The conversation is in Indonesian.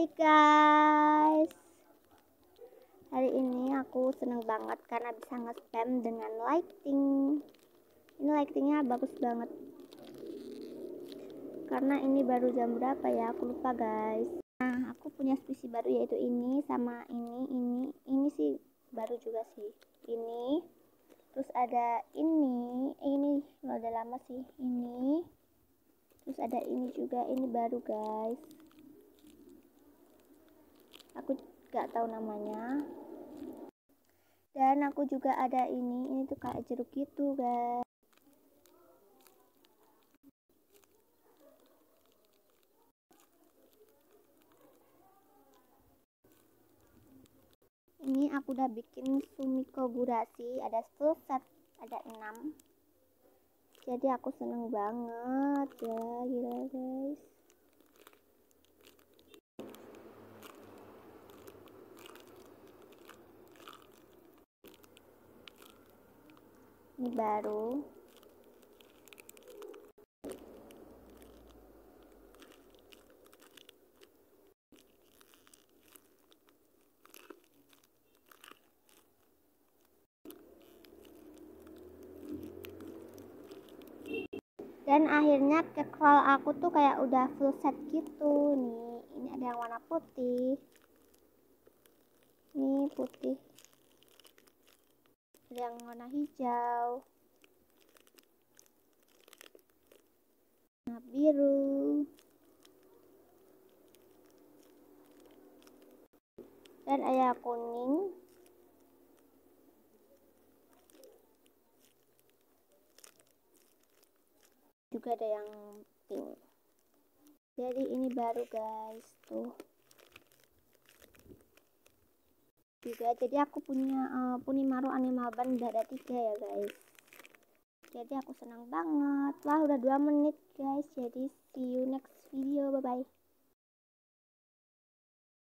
Hai guys, hari ini aku seneng banget karena bisa nge-spam dengan lighting. Ini lightingnya bagus banget karena ini baru jam berapa ya, aku lupa guys. Nah, aku punya spesies baru yaitu ini sama ini sih baru juga sih. Ini terus ada ini udah lama sih ini. Terus ada ini juga, ini baru guys. Aku gak tahu namanya. Dan aku juga ada ini tuh kayak jeruk gitu guys. Ini aku udah bikin Sumiko Gurashi, ada full set, ada 6. Jadi aku seneng banget ya, gila guys. Ini baru. Dan akhirnya cake roll aku tuh kayak udah full set gitu nih. Ini ada yang warna putih. Ini putih. Ada yang warna hijau. Warna biru. Dan ada kuning. Juga ada yang pink. Jadi ini baru guys tuh juga. Jadi aku punya Punimaru Animal Band udah ada 3 ya guys. Jadi aku senang banget. Wah udah 2 menit guys. Jadi see you next video, bye bye.